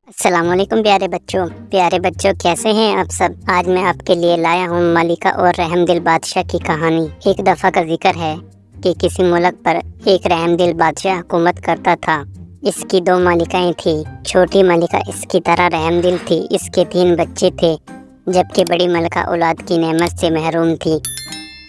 السلام علیکم پیارے بچوں کیسے ہیں آپ سب؟ آج میں آپ کے لیے لایا ہوں ملکہ اور رحم دل بادشاہ کی کہانی۔ ایک دفعہ کا ذکر ہے کہ کسی ملک پر ایک رحم دل بادشاہ حکومت کرتا تھا۔ اس کی 2 ملکائیں تھیں۔ چھوٹی ملکہ اس کی طرح رحم دل تھی۔ اس کے 3 بچے تھے، جبکہ بڑی ملکہ اولاد کی نعمت سے محروم تھی۔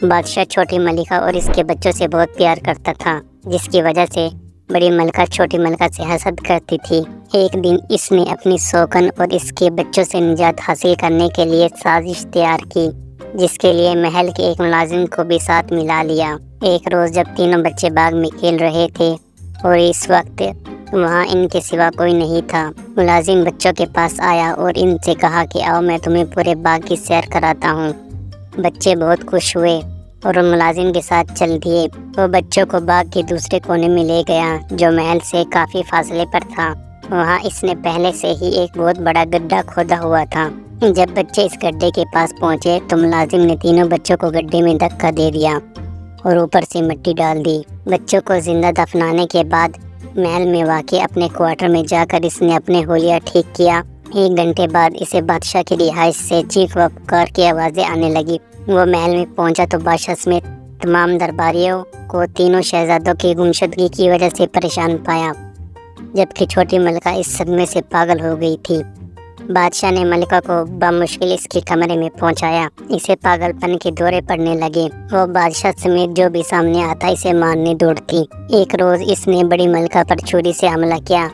بادشاہ چھوٹی ملکہ اور اس کے بچوں سے بہت پیار کرتا تھا، جس کی وجہ سے بڑی ملکہ چھوٹی ملکہ سے حسد کرتی تھی۔ ایک دن اس نے اپنی سوکن اور اس کے بچوں سے نجات حاصل کرنے کے لیے سازش تیار کی، جس کے لیے محل کے ایک ملازم کو بھی ساتھ ملا لیا۔ ایک روز جب تینوں بچے باغ میں کھیل رہے تھے اور اس وقت وہاں ان کے سوا کوئی نہیں تھا، ملازم بچوں کے پاس آیا اور ان سے کہا کہ آؤ میں تمہیں پورے باغ کی سیر کراتا ہوں۔ بچے بہت خوش ہوئے اور ملازم کے ساتھ چل دیے۔ وہ بچوں کو باغ کے دوسرے کونے میں لے گیا، جو محل سے کافی فاصلے پر تھا۔ وہاں اس نے پہلے سے ہی ایک بہت بڑا گڈھا کھودا ہوا تھا۔ جب بچے اس گڈھے کے پاس پہنچے تو ملازم نے تینوں بچوں کو گڈھے میں دھکا دے دیا اور اوپر سے مٹی ڈال دی۔ بچوں کو زندہ دفنانے کے بعد محل میں واقع اپنے کوارٹر میں جا کر اس نے اپنے حلیہ ٹھیک کیا۔ 1 گھنٹے بعد اسے بادشاہ کی رہائش سے چیخ و پکار کی آوازیں آنے لگی۔ وہ محل میں پہنچا تو بادشاہ سمیت تمام درباریوں کو تینوں شہزادوں کی گمشدگی کی وجہ سے پریشان پایا، جبکہ چھوٹی ملکہ اس صدمے سے پاگل ہو گئی تھی۔ بادشاہ نے ملکہ کو بمشکل اس کے کمرے میں پہنچایا۔ اسے پاگل پن کے دورے پڑنے لگے۔ وہ بادشاہ سمیت جو بھی سامنے آتا اسے مارنے دوڑتی۔ ایک روز اس نے بڑی ملکہ پر چھری سے حملہ کیا۔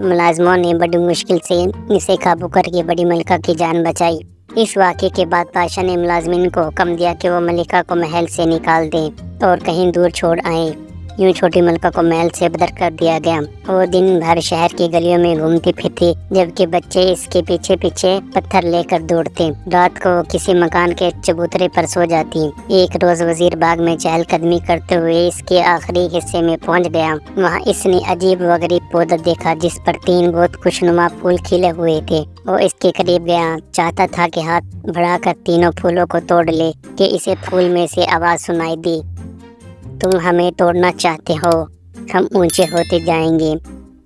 ملازموں نے بڑی مشکل سے اسے قابو کر کے بڑی ملکہ کی جان بچائی۔ اس واقعے کے بعد بادشاہ نے ملازمین کو حکم دیا کہ وہ ملکہ کو محل سے نکال دیں اور کہیں دور چھوڑ آئیں۔ یوں چھوٹی ملکہ کو محل سے بدر کر دیا گیا۔ وہ دن بھر شہر کی گلیوں میں گھومتی پھرتی، جبکہ بچے اس کے پیچھے پیچھے پتھر لے کر دوڑتے۔ رات کو وہ کسی مکان کے چبوترے پر سو جاتی۔ ایک روز وزیر باغ میں چہل قدمی کرتے ہوئے اس کے آخری حصے میں پہنچ گیا۔ وہاں اس نے عجیب و غریب پودا دیکھا، جس پر 3 بہت خوشنما پھول کھلے ہوئے تھے۔ وہ اس کے قریب گیا، چاہتا تھا کہ ہاتھ بڑھا کر تینوں پھولوں کو توڑ لے کہ اسے پھول میں سے آواز سنائی دی، تم ہمیں توڑنا چاہتے ہو، ہم اونچے ہوتے جائیں گے،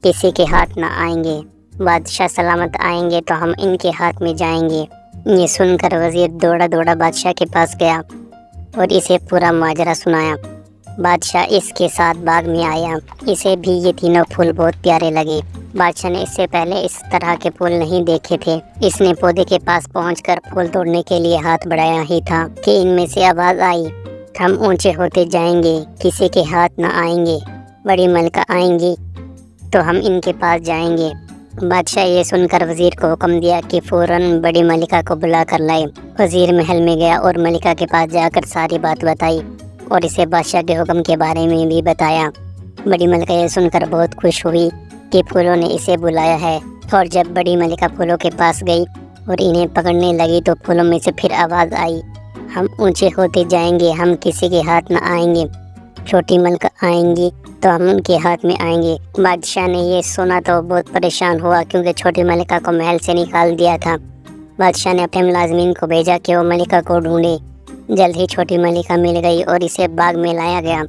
کسی کے ہاتھ نہ آئیں گے، بادشاہ سلامت آئیں گے تو ہم ان کے ہاتھ میں جائیں گے۔ یہ سن کر وزیر دوڑا بادشاہ کے پاس گیا اور اسے پورا ماجرا سنایا۔ بادشاہ اس کے ساتھ باغ میں آیا۔ اسے بھی یہ تینوں پھول بہت پیارے لگے۔ بادشاہ نے اس سے پہلے اس طرح کے پھول نہیں دیکھے تھے۔ اس نے پودے کے پاس پہنچ کر پھول توڑنے کے لیے ہاتھ بڑھایا ہی تھا کہ ان میں سے آواز آئی، ہم اونچے ہوتے جائیں گے، کسی کے ہاتھ نہ آئیں گے، بڑی ملکہ آئیں گی تو ہم ان کے پاس جائیں گے۔ بادشاہ یہ سن کر وزیر کو حکم دیا کہ فوراً بڑی ملکہ کو بلا کر لائے۔ وزیر محل میں گیا اور ملکہ کے پاس جا کر ساری بات بتائی اور اسے بادشاہ کے حکم کے بارے میں بھی بتایا۔ بڑی ملکہ یہ سن کر بہت خوش ہوئی کہ پھولوں نے اسے بلایا ہے، اور جب بڑی ملکہ پھولوں کے پاس گئی اور انہیں پکڑنے لگی تو پھولوں میں سے پھر آواز آئی، ہم اونچے ہوتے جائیں گے، ہم کسی کے ہاتھ نہ آئیں گے، چھوٹی ملکہ آئیں گی تو ہم ان کے ہاتھ میں آئیں گے۔ بادشاہ نے یہ سنا تو بہت پریشان ہوا، کیونکہ چھوٹی ملکہ کو محل سے نکال دیا تھا۔ بادشاہ نے اپنے ملازمین کو بھیجا کہ وہ ملکہ کو ڈھونڈے۔ جلد ہی چھوٹی ملکہ مل گئی اور اسے باغ میں لایا گیا۔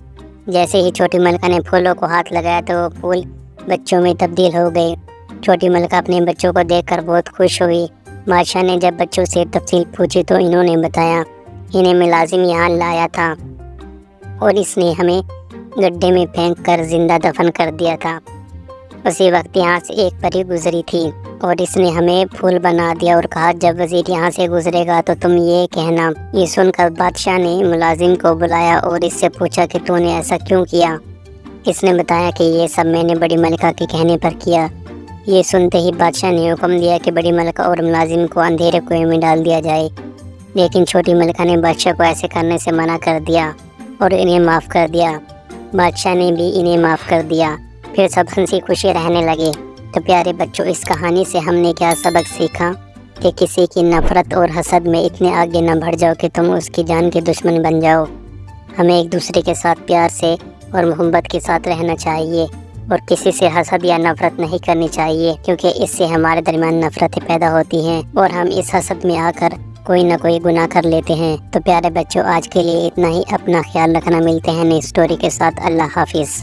جیسے ہی چھوٹی ملکہ نے پھولوں کو ہاتھ لگایا تو وہ پھول بچوں میں تبدیل ہو گئے۔ چھوٹی ملکہ اپنے بچوں کو دیکھ کر بہت خوش ہوئی۔ بادشاہ نے جب بچوں سے تفصیل پوچھی تو انہوں نے بتایا، انہیں ملازم یہاں لایا تھا اور اس نے ہمیں گڈھے میں پھینک کر زندہ دفن کر دیا تھا۔ اسی وقت یہاں سے ایک پری گزری تھی اور اس نے ہمیں پھول بنا دیا اور کہا، جب وزیر یہاں سے گزرے گا تو تم یہ کہنا۔ یہ سن کر بادشاہ نے ملازم کو بلایا اور اس سے پوچھا کہ تو نے ایسا کیوں کیا؟ اس نے بتایا کہ یہ سب میں نے بڑی ملکہ کے کہنے پر کیا۔ یہ سنتے ہی بادشاہ نے حکم دیا کہ بڑی ملکہ اور ملازم کو اندھیرے کنویں میں ڈال دیا جائے، لیکن چھوٹی ملکہ نے بادشاہ کو ایسے کرنے سے منع کر دیا اور انہیں معاف کر دیا۔ بادشاہ نے بھی انہیں معاف کر دیا۔ پھر سب ہنسی خوشی رہنے لگے۔ تو پیارے بچوں، اس کہانی سے ہم نے کیا سبق سیکھا؟ کہ کسی کی نفرت اور حسد میں اتنے آگے نہ بڑھ جاؤ کہ تم اس کی جان کے دشمن بن جاؤ۔ ہمیں ایک دوسرے کے ساتھ پیار سے اور محبت کے ساتھ رہنا چاہیے اور کسی سے حسد یا نفرت نہیں کرنی چاہیے، کیونکہ اس سے ہمارے درمیان نفرتیں پیدا ہوتی ہیں اور ہم اس حسد میں آ کر کوئی نہ کوئی گناہ کر لیتے ہیں۔ تو پیارے بچوں، آج کے لیے اتنا ہی۔ اپنا خیال رکھنا، ملتے ہیں نئی اسٹوری کے ساتھ۔ اللہ حافظ۔